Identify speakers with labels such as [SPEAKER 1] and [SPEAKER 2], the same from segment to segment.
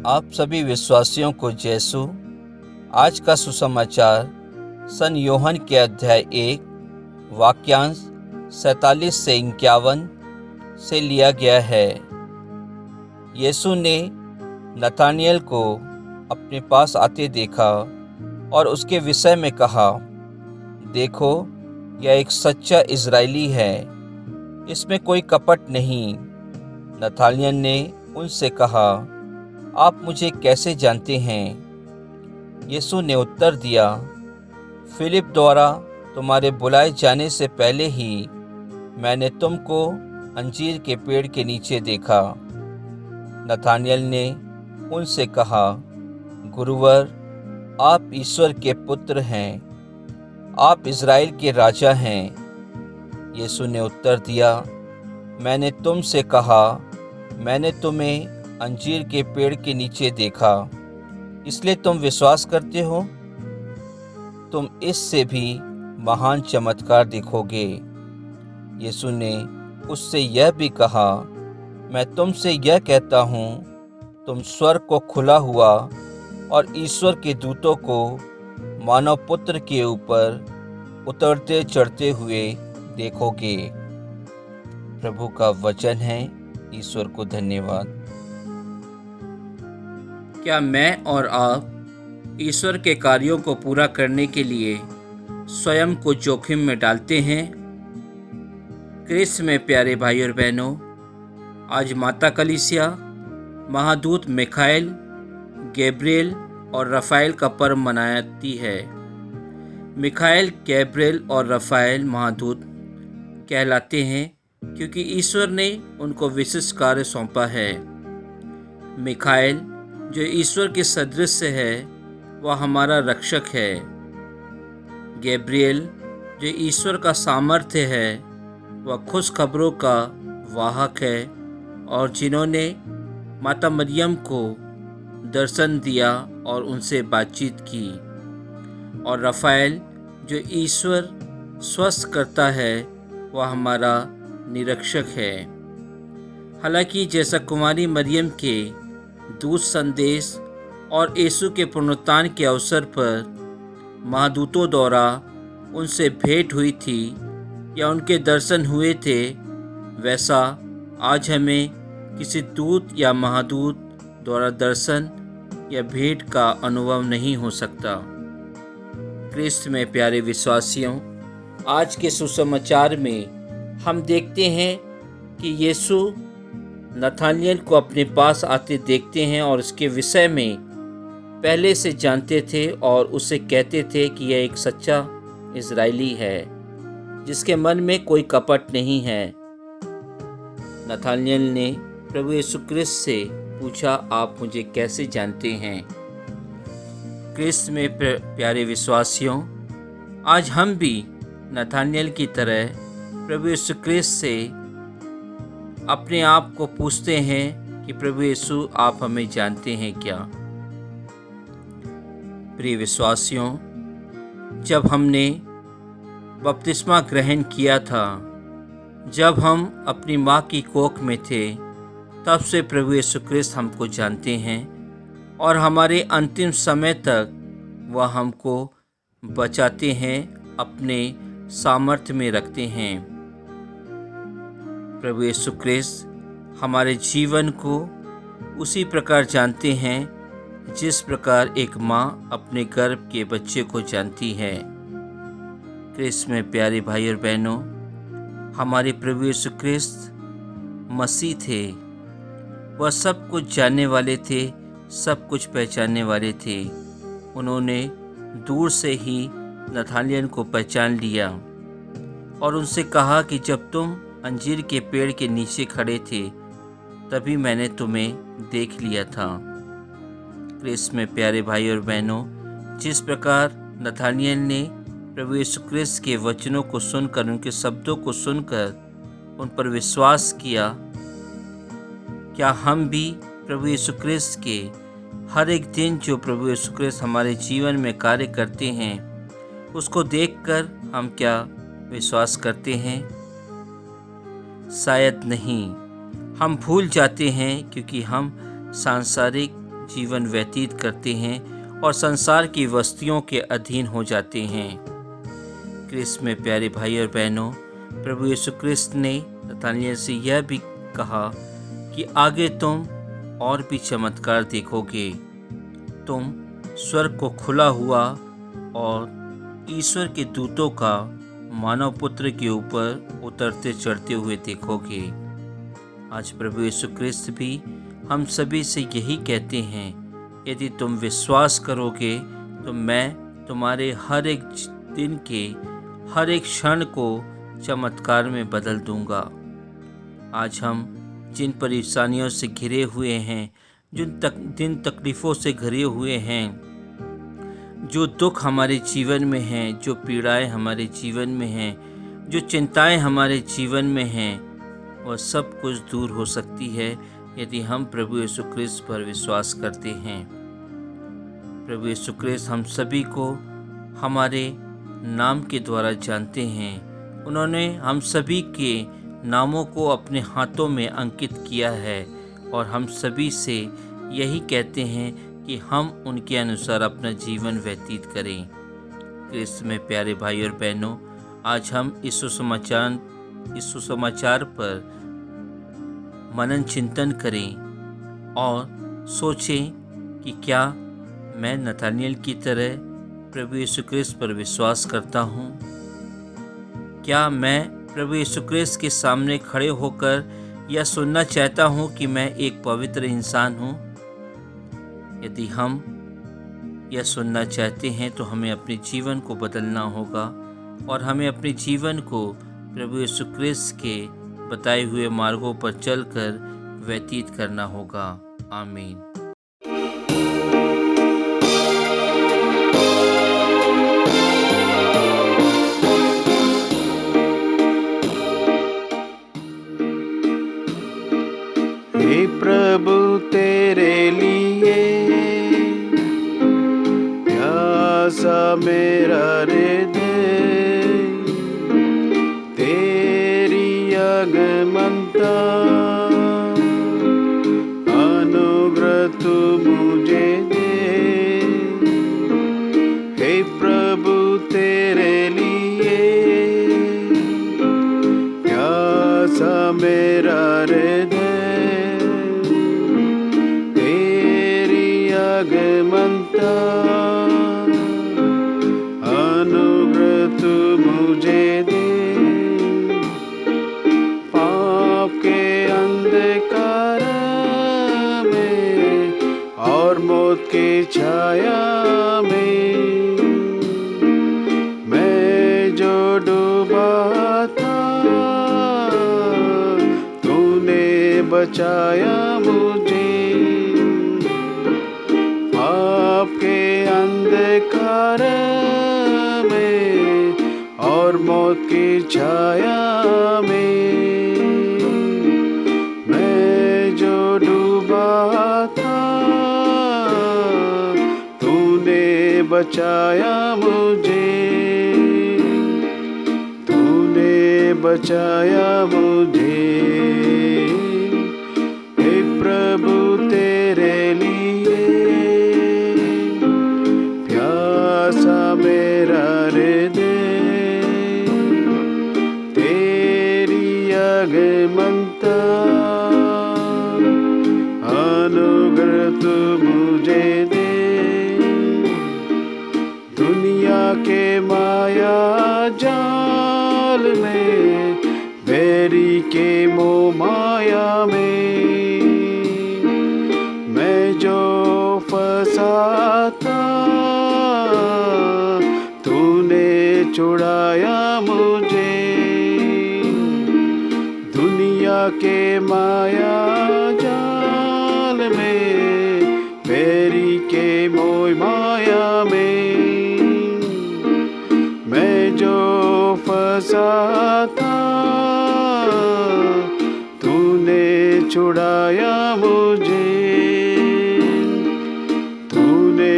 [SPEAKER 1] आप सभी विश्वासियों को यीशु आज का सुसमाचार सन यूहन्ना के अध्याय 1 वाक्यांश 47 से 51 से लिया गया है। यीशु ने नतानिएल को अपने पास आते देखा और उसके विषय में कहा, देखो, यह एक सच्चा इज़राइली है, इसमें कोई कपट नहीं। नतानिएल ने उनसे कहा, आप मुझे कैसे जानते हैं? यीशु ने उत्तर दिया, फिलिप द्वारा तुम्हारे बुलाए जाने से पहले ही मैंने तुमको अंजीर के पेड़ के नीचे देखा। नतानिएल ने उनसे कहा, गुरुवर, आप ईश्वर के पुत्र हैं, आप इज़राइल के राजा हैं। यीशु ने उत्तर दिया, मैंने तुमसे कहा, मैंने तुम्हें अंजीर के पेड़ के नीचे देखा, इसलिए तुम विश्वास करते हो? तुम इससे भी महान चमत्कार देखोगे। यीशु ने उससे यह भी कहा, मैं तुमसे यह कहता हूँ, तुम स्वर्ग को खुला हुआ और ईश्वर के दूतों को मानव पुत्र के ऊपर उतरते चढ़ते हुए देखोगे। प्रभु का वचन है। ईश्वर को धन्यवाद। क्या मैं और आप ईश्वर के कार्यों को पूरा करने के लिए स्वयं को जोखिम में डालते हैं? क्रिस्त में प्यारे भाई और बहनों, आज माता कलीसिया महादूत मिखाएल, गैब्रिएल और रफ़ाएल का पर्व मनाती है। मिखाएल, गैब्रिएल और रफ़ाएल महादूत कहलाते हैं क्योंकि ईश्वर ने उनको विशिष्ट कार्य सौंपा है। मिखाएल जो ईश्वर के सदृश है, वह हमारा रक्षक है। गैब्रिएल जो ईश्वर का सामर्थ्य है, वह खुशखबरों का वाहक है और जिन्होंने माता मरियम को दर्शन दिया और उनसे बातचीत की। और रफ़ाएल जो ईश्वर स्वस्थ करता है, वह हमारा निरीक्षक है। हालांकि जैसा कुमारी मरियम के दूत संदेश और यीशु के पुनरुत्थान के अवसर पर महादूतों द्वारा उनसे भेंट हुई थी या उनके दर्शन हुए थे, वैसा आज हमें किसी दूत या महादूत द्वारा दर्शन या भेंट का अनुभव नहीं हो सकता। क्रिस्त में प्यारे विश्वासियों, आज के सुसमाचार में हम देखते हैं कि यीशु नतानिएल को अपने पास आते देखते हैं और इसके विषय में पहले से जानते थे और उसे कहते थे कि यह एक सच्चा इज़राइली है, जिसके मन में कोई कपट नहीं है। नतानिएल ने प्रभु यीशु क्रिस्त से पूछा, आप मुझे कैसे जानते हैं? क्रिस्त में प्यारे विश्वासियों, आज हम भी नतानिएल की तरह प्रभु यीशु क्रिस्त से अपने आप को पूछते हैं कि प्रभु यीशु, आप हमें जानते हैं क्या? प्रिय विश्वासियों, जब हमने बपतिस्मा ग्रहण किया था, जब हम अपनी माँ की कोख में थे, तब से प्रभु यीशु क्रिस्त हमको जानते हैं और हमारे अंतिम समय तक वह हमको बचाते हैं, अपने सामर्थ्य में रखते हैं। प्रभु यीशु क्रिस्त हमारे जीवन को उसी प्रकार जानते हैं जिस प्रकार एक माँ अपने गर्भ के बच्चे को जानती है। क्रिस्त में प्यारे भाई और बहनों, हमारे प्रभु यीशु क्रिस्त मसीह थे। वह सब कुछ जानने वाले थे, सब कुछ पहचानने वाले थे। उन्होंने दूर से ही नतानिएल को पहचान लिया और उनसे कहा कि जब तुम अंजीर के पेड़ के नीचे खड़े थे, तभी मैंने तुम्हें देख लिया था। क्रिस्त में प्यारे भाई और बहनों, जिस प्रकार नतानिएल ने प्रभु यीशु क्रिस्त के वचनों को सुनकर, उनके शब्दों को सुनकर उन पर विश्वास किया, क्या हम भी प्रभु यीशु क्रिस्त के हर एक दिन जो प्रभु यीशु क्रिस्त हमारे जीवन में कार्य करते हैं, उसको देखकर हम क्या विश्वास करते हैं? शायद नहीं। हम भूल जाते हैं क्योंकि हम सांसारिक जीवन व्यतीत करते हैं और संसार की वस्तुओं के अधीन हो जाते हैं। क्रिस्त में प्यारे भाई और बहनों, प्रभु यीशु क्रिस्त ने नतानिएल से यह भी कहा कि आगे तुम और भी चमत्कार देखोगे। तुम स्वर्ग को खुला हुआ और ईश्वर के दूतों का मानव पुत्र के ऊपर उतरते चढ़ते हुए देखोगे। आज प्रभु यीशु क्रिस्त भी हम सभी से यही कहते हैं, यदि तुम विश्वास करोगे तो मैं तुम्हारे हर एक दिन के हर एक क्षण को चमत्कार में बदल दूंगा। आज हम जिन परेशानियों से घिरे हुए हैं, जिन तकलीफ़ों से घिरे हुए हैं, जो दुख हमारे जीवन में हैं, जो पीड़ाएं हमारे जीवन में हैं, जो चिंताएं हमारे जीवन में हैं, वह सब कुछ दूर हो सकती है यदि हम प्रभु यीशु क्रिस्त पर विश्वास करते हैं। प्रभु यीशु क्रिस्त हम सभी को हमारे नाम के द्वारा जानते हैं। उन्होंने हम सभी के नामों को अपने हाथों में अंकित किया है और हम सभी से यही कहते हैं कि हम उनके अनुसार अपना जीवन व्यतीत करें। क्रिस्त में प्यारे भाई और बहनों, आज हम इस सुसमाचार पर मनन चिंतन करें और सोचें कि क्या मैं नतानिएल की तरह प्रभु यीशु क्रिस्त पर विश्वास करता हूँ? क्या मैं प्रभु यीशु क्रिस्त के सामने खड़े होकर यह सुनना चाहता हूँ कि मैं एक पवित्र इंसान हूँ? यदि हम यह सुनना चाहते हैं तो हमें अपने जीवन को बदलना होगा और हमें अपने जीवन को प्रभु यीशु क्रिस्त के बताए हुए मार्गों पर चलकर व्यतीत करना होगा। आमीन।
[SPEAKER 2] हे प्रभु तेरे लिए प्यासा मेरा हृदय, तेरी आगमनता अनुग्रह तू मुझे दे। हे प्रभु तेरे लिए प्यासा मेरा हृदय, आगमनता अनुग्रह तू मुझे दे। पाप के अंधकार में और मौत की छाया में मैं जो डूबा था, तूने बचाया मुझे। आपके अंधकार में और मौत की छाया में मैं जो डूबा था, तूने बचाया मुझे, तूने बचाया मुझे। हे प्रभु तेरे लिए मेरा हृदय, तेरी आगमनता अनुग्रह तू मुझे दे। दुनिया के माया जाल में, बैरी के मोह माया में मैं जो फंसा था, छुड़ाया मुझे। दुनिया के माया जाल में, बैरी के मोह माया में मैं जो फंसा था, तूने छुड़ाया मुझे, तूने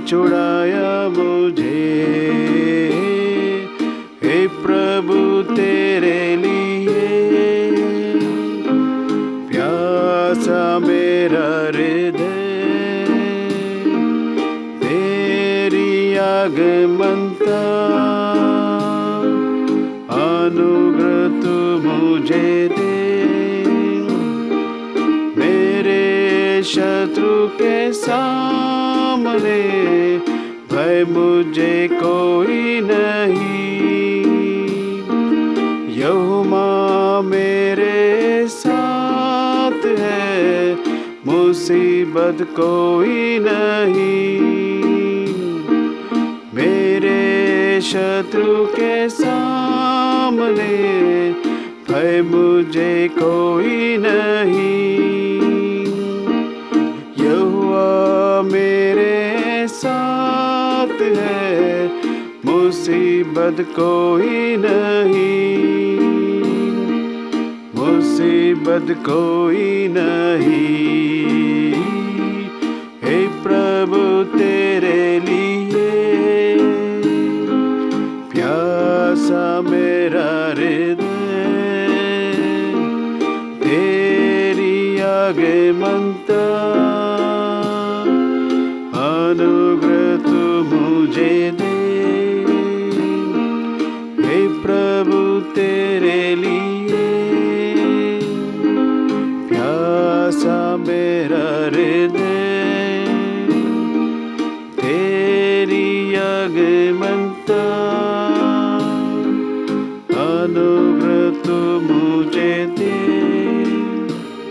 [SPEAKER 2] छुड़ाया मुझे। हे प्रभु तेरे लिए प्यासा मेरा हृदय, आगमनता अनुग्रह तू मुझे दे, मेरे शत्रु के सामने भय मुझे कोई नहीं। यहोवा मेरे साथ है, मुसीबत कोई नहीं। मेरे शत्रु के सामने भय मुझे कोई नहीं। यहोवा मेरे साथ है, मुसीबत कोई नहीं, मुसीबत कोई नहीं। हे प्रभु तेरे लिए प्यासा मेरा हृदय, तेरी आगमनता अनुग्रह तू मुझे दे। हे प्रभु तेरे लिए प्यासा मेरा हृदय,